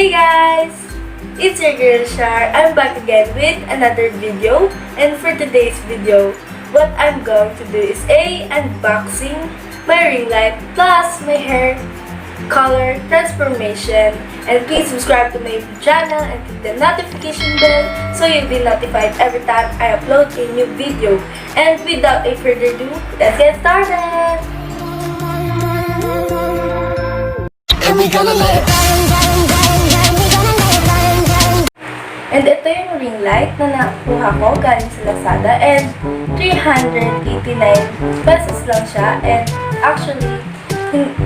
Hey guys! It's your girl Shar. I'm back again with another video. And for today's video, what I'm going to do is unboxing my ring light plus my hair color transformation. And please subscribe to my YouTube channel and click the notification bell so you'll be notified every time I upload a new video. And without a further ado, let's get started! And we gonna let it And ito yung ring light na nakuha ko galing sa Lazada and 389 pesos lang siya. And actually,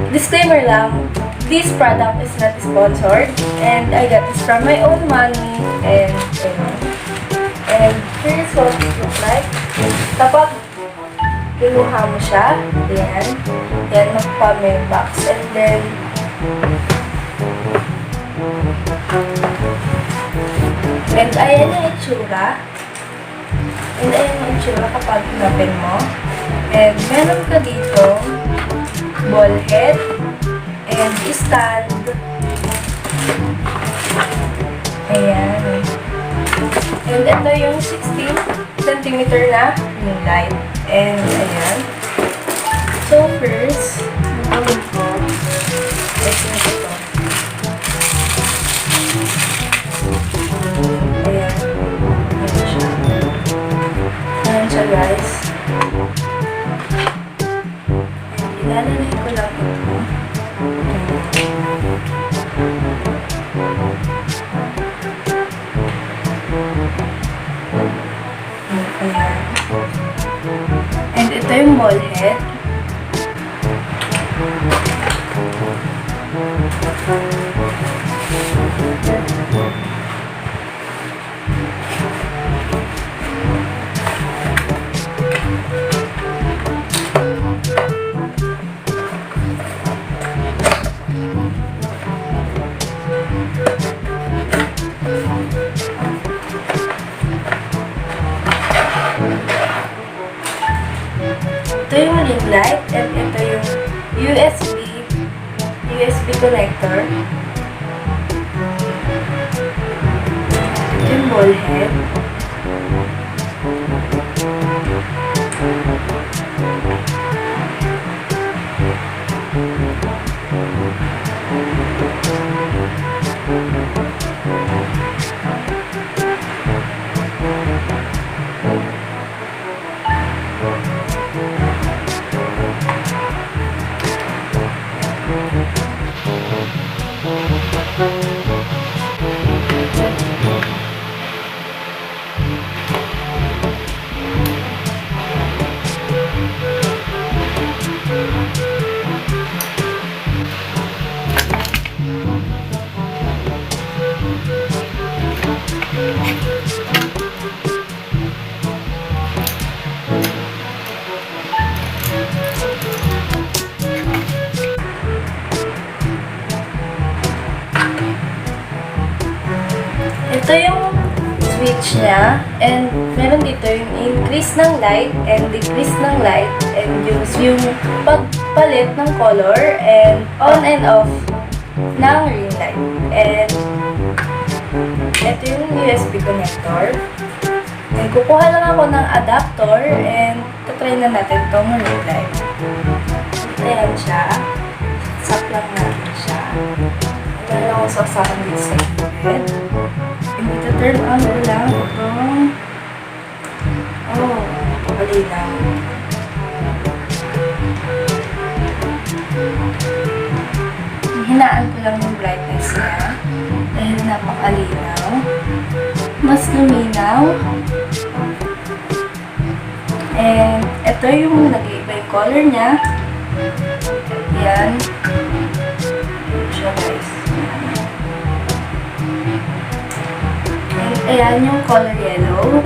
disclaimer lang, this product is not sponsored and I got this from my own money and here's what it looks like. Kapag kinuha mo siya, yan, makuha mo yung box and then and ayan yung itsura. And ayan yung itsura kapag open mo. And meron ka dito ball head and stand. Ayan. And ito yung 16cm na ring light. And ayan. So first, gagawin ko. Ito. Ayan siya guys. Ilalagay ko lang ito. Ayan. And ito yung ball head. Ito yung ring light and ito yung USB connector. Ito yung ball head. Ito yung switch niya and meron dito yung increase ng light and decrease ng light and yung pagpalit ng color and on and off ng ring light. And ito yung USB connector. And kukuha lang ako ng adapter and tatry na natin itong ring light. Ayan siya. Sak lang natin siya. Meron akong saksakan dito sa head. Ito-turn on ko lang itong malinaw. Hinaan ko lang yung brightness niya dahil napakalinaw. Mas luminaw. And ito yung nag-iiba yung color niya. Yan. Siya guys. Ayan yung color yellow.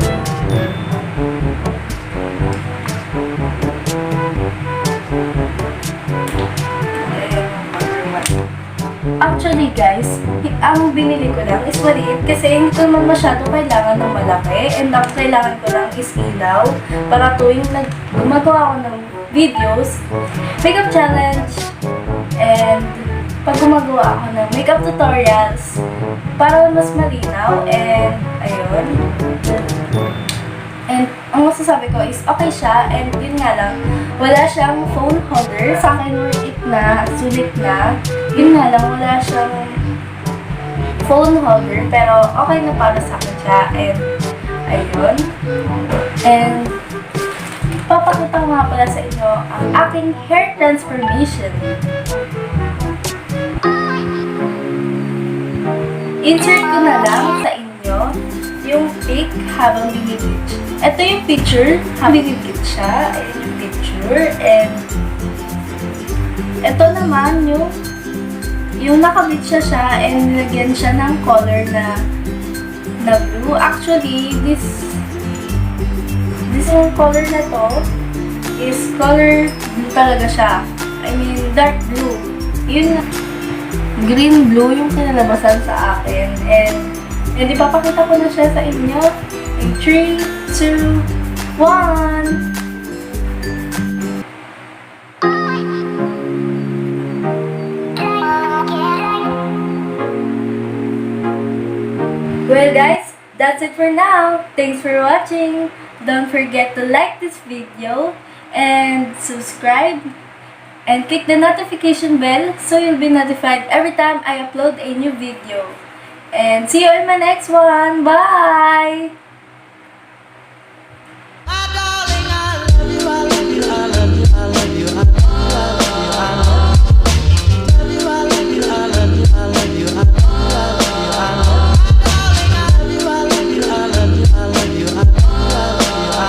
Ayan yung color white. Actually guys, ang binili ko lang is maliit kasi hindi ko naman masyado kailangan ng malaki. And ang kailangan ko lang is ilaw para tuwing gumagawa ako ng videos, makeup challenge, and pag gumagawa ako ng makeup tutorials para mas malinaw and ayun. And ang masasabi ko is okay siya and yun nga lang, wala siyang phone holder. Sa akin worth it na, sulit na. Yun nga lang, wala siyang phone holder pero okay na para sa akin siya and ayun. And papakita ko nga pala sa inyo ang aking hair transformation. Insert ko na lang sa inyo yung pic habang binibitch. Ito yung picture habang binibitch siya. Ayan yung picture. And ito naman yung nakabitch siya and nilagyan siya ng color na blue. Actually, this yung color na to is color blue talaga siya. I mean, dark blue. Yun, green-blue yung kinalabasan sa akin. And ipapakita ko na siya sa inyo. In 3, 2, 1! Well guys, that's it for now. Thanks for watching. Don't forget to like this video and subscribe and click the notification bell so you'll be notified every time I upload a new video. And see you in my next one. Bye!